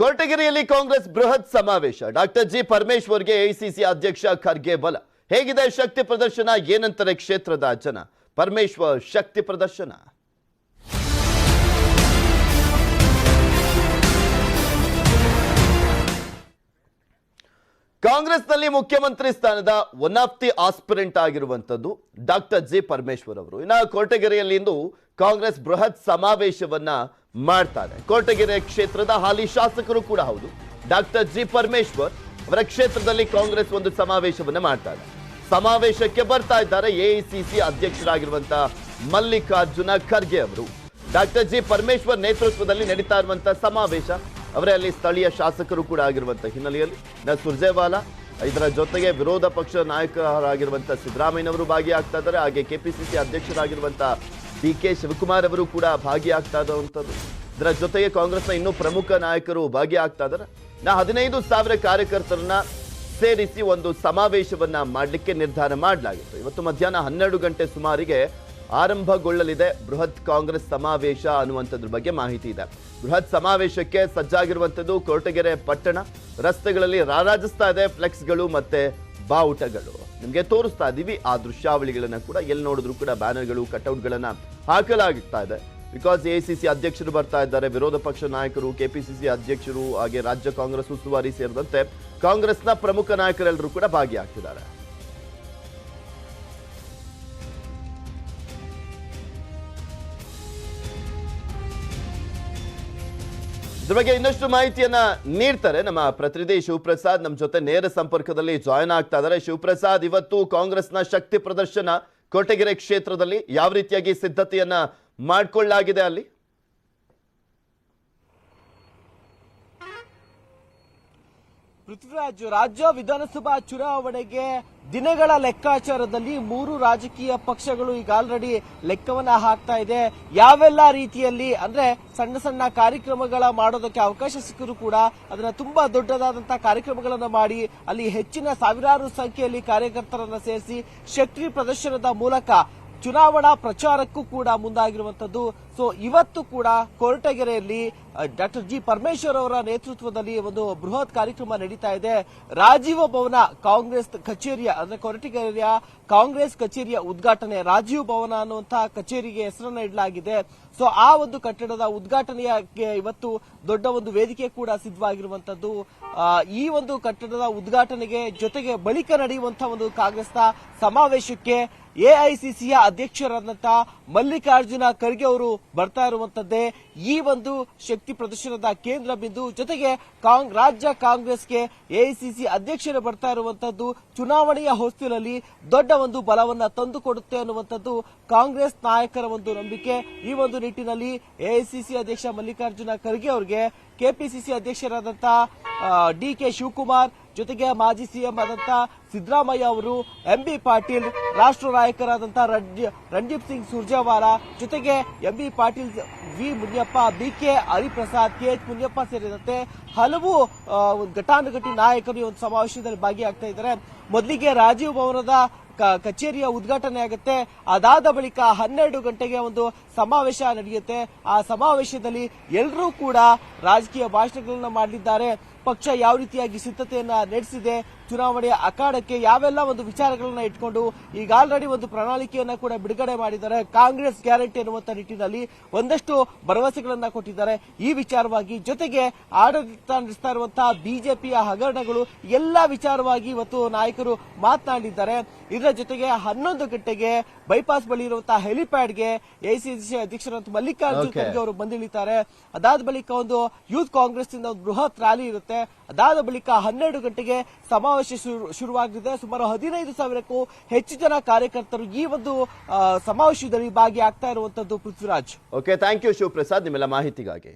ಕೊರಟಗೆರೆಯಲ್ಲಿ ಕಾಂಗ್ರೆಸ್ ಬೃಹತ್ ಸಮಾವೇಶ. Doctor G ಪರಮೇಶ್ವರ್ಗೆ AICC ಅಧ್ಯಕ್ಷ ಖರ್ಗೆ ಬಲ. ಹೇಗಿದೆ ಶಕ್ತಿ ಪ್ರದರ್ಶನ? ಏನಂತಾರೆ ಕ್ಷೇತ್ರದ ಜನ? ಪರಮೇಶ್ವರ್ ಶಕ್ತಿ ಪ್ರದರ್ಶನ. ಕಾಂಗ್ರೆಸ್ನಲ್ಲಿ ಮುಖ್ಯಮಂತ್ರಿ ಸ್ಥಾನದ ಒನ್ ಆಫ್ ದಿ ಆಸ್ಪಿರೆಂಟ್ ಆಗಿರುವಂತದ್ದು ಡಾಕ್ಟರ್ ಜಿ ಪರಮೇಶ್ವರ್ ಅವರು. ಇನ್ನು ಕೊರಟಗೆರೆಯಲ್ಲಿ ಇಂದು ಕಾಂಗ್ರೆಸ್ ಬೃಹತ್ ಸಮಾವೇಶವನ್ನ ಮಾಡ್ತಾರೆ. ಕೊರಟಗೆರೆ ಕ್ಷೇತ್ರದ ಹಾಲಿ ಶಾಸಕರು ಕೂಡ ಹೌದು. ಡಾಕ್ಟರ್ ಜಿ ಪರಮೇಶ್ವರ್ ಅವರ ಕ್ಷೇತ್ರದಲ್ಲಿ ಕಾಂಗ್ರೆಸ್ ಒಂದು ಸಮಾವೇಶವನ್ನ ಮಾಡ್ತಾರೆ. ಸಮಾವೇಶಕ್ಕೆ ಬರ್ತಾ ಇದ್ದಾರೆ ಎಐಸಿಸಿ ಅಧ್ಯಕ್ಷರಾಗಿರುವಂತಹ ಮಲ್ಲಿಕಾರ್ಜುನ ಖರ್ಗೆ ಅವರು. ಡಾಕ್ಟರ್ ಜಿ ಪರಮೇಶ್ವರ್ ನೇತೃತ್ವದಲ್ಲಿ ನಡೀತಾ ಇರುವಂತಹ ಸಮಾವೇಶ. ಅವರೇ ಅಲ್ಲಿ ಸ್ಥಳೀಯ ಶಾಸಕರು ಕೂಡ ಆಗಿರುವಂತಹ ಹಿನ್ನೆಲೆಯಲ್ಲಿ ಸುರ್ಜೇವಾಲಾ, ಇದರ ಜೊತೆಗೆ ವಿರೋಧ ಪಕ್ಷ ನಾಯಕರಾಗಿರುವಂತಹ ಸಿದ್ದರಾಮಯ್ಯನವರು ಭಾಗಿಯಾಗ್ತಾ ಇದ್ದಾರೆ. ಹಾಗೆ ಕೆಪಿಸಿಸಿ ಅಧ್ಯಕ್ಷರಾಗಿರುವಂತಹ ಡಿ.ಕೆ. ಶಿವಕುಮಾರ್ ಅವರು ಕೂಡ ಭಾಗಿಯಾಗ್ತಾ ಇರುವಂತದ್ದು. ಇದರ ಜೊತೆಗೆ ಕಾಂಗ್ರೆಸ್ನ ಇನ್ನೂ ಪ್ರಮುಖ ನಾಯಕರು ಭಾಗಿಯಾಗ್ತಾ ಇದ್ದಾರೆ. 15,000 ಕಾರ್ಯಕರ್ತರನ್ನ ಸೇರಿಸಿ ಒಂದು ಸಮಾವೇಶವನ್ನ ಮಾಡಲಿಕ್ಕೆ ನಿರ್ಧಾರ ಮಾಡಲಾಗಿತ್ತು. ಇವತ್ತು ಮಧ್ಯಾಹ್ನ 12 ಗಂಟೆ ಸುಮಾರಿಗೆ ಆರಂಭಗೊಳ್ಳಲಿದೆ ಬೃಹತ್ ಕಾಂಗ್ರೆಸ್ ಸಮಾವೇಶ ಅನ್ನುವಂಥದ್ರ ಬಗ್ಗೆ ಮಾಹಿತಿ ಇದೆ. ಬೃಹತ್ ಸಮಾವೇಶಕ್ಕೆ ಸಜ್ಜಾಗಿರುವಂಥದ್ದು ಕೊರಟಗೆರೆ ಪಟ್ಟಣ. ರಸ್ತೆಗಳಲ್ಲಿ ರಾರಾಜಿಸ್ತಾ ಇದೆ ಫ್ಲೆಕ್ಸ್ಗಳು ಮತ್ತೆ ಬಾವುಟಗಳು. ನಿಮಗೆ ತೋರಿಸ್ತಾ ಇದ್ದೀವಿ ಆ ದೃಶ್ಯಾವಳಿಗಳನ್ನ ಕೂಡ. ಎಲ್ಲಿ ನೋಡಿದ್ರು ಕೂಡ ಬ್ಯಾನರ್ಗಳು, ಕಟ್ಔಟ್ಗಳನ್ನ ಹಾಕಲಾಗ್ತಾ ಇದೆ. ಬಿಕಾಸ್ ಎಐಸಿಸಿ ಅಧ್ಯಕ್ಷರು ಬರ್ತಾ ಇದ್ದಾರೆ, ವಿರೋಧ ಪಕ್ಷ ನಾಯಕರು, ಕೆಪಿಸಿಸಿ ಅಧ್ಯಕ್ಷರು, ಹಾಗೆ ರಾಜ್ಯ ಕಾಂಗ್ರೆಸ್ ಉಸ್ತುವಾರಿ ಸೇರಿದಂತೆ ಕಾಂಗ್ರೆಸ್ನ ಪ್ರಮುಖ ನಾಯಕರೆಲ್ಲರೂ ಕೂಡ ಭಾಗಿಯಾಗ್ತಿದ್ದಾರೆ. ಇದ್ರ ಬಗ್ಗೆ ಇನ್ನಷ್ಟು ಮಾಹಿತಿಯನ್ನ ನೀಡ್ತಾರೆ ನಮ್ಮ ಪ್ರತಿನಿಧಿ ಶಿವಪ್ರಸಾದ್. ನಮ್ಮ ಜೊತೆ ನೇರ ಸಂಪರ್ಕದಲ್ಲಿ ಜಾಯ್ನ್ ಆಗ್ತಾ ಇದ್ದಾರೆ. ಶಿವಪ್ರಸಾದ್, ಇವತ್ತು ಕಾಂಗ್ರೆಸ್ನ ಶಕ್ತಿ ಪ್ರದರ್ಶನ ಕೊರಟಗೆರೆ ಕ್ಷೇತ್ರದಲ್ಲಿ ಯಾವ ರೀತಿಯಾಗಿ ಸಿದ್ಧತೆಯನ್ನ ಮಾಡಿಕೊಳ್ಳಲಾಗಿದೆ ಅಲ್ಲಿ? ಪೃಥ್ವಿರಾಜ್, ರಾಜ್ಯ ವಿಧಾನಸಭಾ ಚುನಾವಣೆಗೆ ದಿನಗಳ ಲೆಕ್ಕಾಚಾರದಲ್ಲಿ 3 ರಾಜಕೀಯ ಪಕ್ಷಗಳು ಈಗ ಆಲ್ರೆಡಿ ಲೆಕ್ಕವನ್ನ ಹಾಕ್ತಾ ಇದೆ. ಯಾವೆಲ್ಲ ರೀತಿಯಲ್ಲಿ ಅಂದ್ರೆ ಸಣ್ಣ ಸಣ್ಣ ಕಾರ್ಯಕ್ರಮಗಳ ಮಾಡೋದಕ್ಕೆ ಅವಕಾಶ ಸಿಕ್ಕರೂ ಕೂಡ ಅದನ್ನ ತುಂಬಾ ದೊಡ್ಡದಾದಂತಹ ಕಾರ್ಯಕ್ರಮಗಳನ್ನ ಮಾಡಿ ಅಲ್ಲಿ ಹೆಚ್ಚಿನ ಸಾವಿರಾರು ಸಂಖ್ಯೆಯಲ್ಲಿ ಕಾರ್ಯಕರ್ತರನ್ನ ಸೇರಿಸಿ ಶಕ್ತಿ ಪ್ರದರ್ಶನದ ಮೂಲಕ ಚುನಾವಣಾ ಪ್ರಚಾರಕ್ಕೂ ಕೂಡ ಮುಂದಾಗಿರುವಂತದ್ದು. ಸೊ ಇವತ್ತು ಕೂಡ ಕೊರಟಗೆರೆಯಲ್ಲಿ ಡಾಕ್ಟರ್ ಜಿ ಪರಮೇಶ್ವರ್ ಅವರ ನೇತೃತ್ವದಲ್ಲಿ ಒಂದು ಬೃಹತ್ ಕಾರ್ಯಕ್ರಮ ನಡೀತಾ ಇದೆ. ರಾಜೀವ ಭವನ ಕಾಂಗ್ರೆಸ್ ಕಚೇರಿಯ ಅಂದ್ರೆ ಕೊರಟಗೆರೆಯ ಕಾಂಗ್ರೆಸ್ ಕಚೇರಿಯ ಉದ್ಘಾಟನೆ, ರಾಜೀವ್ ಭವನ ಅನ್ನುವಂತಹ ಕಚೇರಿಗೆ ಹೆಸರನ್ನ ಇಡಲಾಗಿದೆ. ಸೊ ಆ ಒಂದು ಕಟ್ಟಡದ ಉದ್ಘಾಟನೆಯ ಇವತ್ತು ದೊಡ್ಡ ಒಂದು ವೇದಿಕೆ ಕೂಡ ಸಿದ್ಧವಾಗಿರುವಂತದ್ದು. ಈ ಒಂದು ಕಟ್ಟಡದ ಉದ್ಘಾಟನೆಗೆ ಜೊತೆಗೆ ಬಳಿಕ ನಡೆಯುವಂತಹ ಒಂದು ಕಾಂಗ್ರೆಸ್ನ ಸಮಾವೇಶಕ್ಕೆ ಎಐಸಿಸಿಯ ಅಧ್ಯಕ್ಷರಾದಂತಹ ಮಲ್ಲಿಕಾರ್ಜುನ ಖರ್ಗೆ ಅವರು ಬರ್ತಾ ಇರುವಂತದ್ದೇ ಈ ಒಂದು ಶಕ್ತಿ ಪ್ರದರ್ಶನದ ಕೇಂದ್ರ ಬಿಂದು. ಜೊತೆಗೆ ರಾಜ್ಯ ಕಾಂಗ್ರೆಸ್ಗೆ ಎಐಸಿಸಿ ಅಧ್ಯಕ್ಷರೇ ಬರ್ತಾ ಇರುವಂತದ್ದು ಚುನಾವಣೆಯ ಹೊಸ್ತಿಲಲ್ಲಿ ದೊಡ್ಡ ಒಂದು ಬಲವನ್ನ ತಂದುಕೊಡುತ್ತೆ ಅನ್ನುವಂಥದ್ದು ಕಾಂಗ್ರೆಸ್ ನಾಯಕರ ಒಂದು ನಂಬಿಕೆ. ಈ ಒಂದು ನಿಟ್ಟಿನಲ್ಲಿ ಎಐಸಿಸಿ ಅಧ್ಯಕ್ಷ ಮಲ್ಲಿಕಾರ್ಜುನ ಖರ್ಗೆ ಅವರಿಗೆ ಕೆಪಿಸಿಸಿ ಅಧ್ಯಕ್ಷರಾದಂತಹ ಡಿ.ಕೆ. ಶಿವಕುಮಾರ್, ಜೊತೆಗೆ ಮಾಜಿ ಸಿಎಂ ಆದಂತಹ ಸಿದ್ದರಾಮಯ್ಯ ಅವರು, ಎಂಬಿ ಪಾಟೀಲ್, ರಾಷ್ಟ್ರ ನಾಯಕರಾದಂತಹ ರಣದೀಪ್ ಸಿಂಗ್ ಸುರ್ಜೇವಾಲಾ, ಜೊತೆಗೆ MB Patil, V Muniyappa, BK Hariprasad, KH Muniyappa ಸೇರಿದಂತೆ ಹಲವು ಘಟಾನುಘಟಿ ನಾಯಕರು ಈ ಒಂದು ಸಮಾವೇಶದಲ್ಲಿ ಭಾಗಿಯಾಗ್ತಾ ಇದ್ದಾರೆ. ಮೊದಲಿಗೆ ರಾಜೀವ್ ಭವನದ ಕಚೇರಿಯ ಉದ್ಘಾಟನೆ ಆಗುತ್ತೆ. ಅದಾದ ಬಳಿಕ 12 ಗಂಟೆಗೆ ಒಂದು ಸಮಾವೇಶ ನಡೆಯುತ್ತೆ. ಆ ಸಮಾವೇಶದಲ್ಲಿ ಎಲ್ಲರೂ ಕೂಡ ರಾಜಕೀಯ ಭಾಷಣಗಳನ್ನ ಮಾಡಲಿದ್ದಾರೆ. ಪಕ್ಷ ಯಾವ ರೀತಿಯಾಗಿ ಸಿದ್ಧತೆಯನ್ನ ನಡೆಸಿದೆ, ಚುನಾವಣೆಯ ಅಖಾಡಕ್ಕೆ ಯಾವೆಲ್ಲ ಒಂದು ವಿಚಾರಗಳನ್ನ ಇಟ್ಕೊಂಡು ಈಗ ಆಲ್ರೆಡಿ ಒಂದು ಪ್ರಣಾಳಿಕೆಯನ್ನ ಕೂಡ ಬಿಡುಗಡೆ ಮಾಡಿದ್ದಾರೆ. ಕಾಂಗ್ರೆಸ್ ಗ್ಯಾರಂಟಿ ಅನ್ನುವಂತ ನಿಟ್ಟಿನಲ್ಲಿ ಒಂದಷ್ಟು ಭರವಸೆಗಳನ್ನ ಕೊಟ್ಟಿದ್ದಾರೆ ಈ ವಿಚಾರವಾಗಿ. ಜೊತೆಗೆ ಆಡಳಿತ ನಡೆಸ್ತಾ ಇರುವಂತಹ ಬಿಜೆಪಿಯ ಹಗರಣಗಳು ಎಲ್ಲ ವಿಚಾರವಾಗಿ ಇವತ್ತು ನಾಯಕರು ಮಾತನಾಡಿದ್ದಾರೆ. ಇದರ ಜೊತೆಗೆ 11 ಗಂಟೆಗೆ ಬೈಪಾಸ್ ಬಳಿ ಇರುವಂತಹ ಹೆಲಿಪ್ಯಾಡ್ಗೆ ಎಐಸಿಸಿ ಅಧ್ಯಕ್ಷರಾದ ಮಲ್ಲಿಕಾರ್ಜುನ ಖರ್ಗೆ ಅವರು ಬಂದಿಳಿತಾರೆ. ಅದಾದ ಬಳಿಕ ಒಂದು ಯೂತ್ ಕಾಂಗ್ರೆಸ್ ಇಂದ ಒಂದು ಬೃಹತ್ ರ್ಯಾಲಿ ಇರುತ್ತೆ. ಅದಾದ ಬಳಿಕ 12 ಗಂಟೆಗೆ ಸಮಾವೇಶ ಶುರುವಾಗಿದೆ. ಸುಮಾರು 15,000ಕ್ಕೂ ಹೆಚ್ಚು ಜನ ಕಾರ್ಯಕರ್ತರು ಈ ಒಂದು ಸಮಾವೇಶದಲ್ಲಿ ಭಾಗಿಯಾಗ್ತಾ ಇರುವಂತದ್ದು. Prithviraj, okay, thank you Shivaprasad ನಿಮ್ಮೆಲ್ಲ ಮಾಹಿತಿಗಾಗಿ.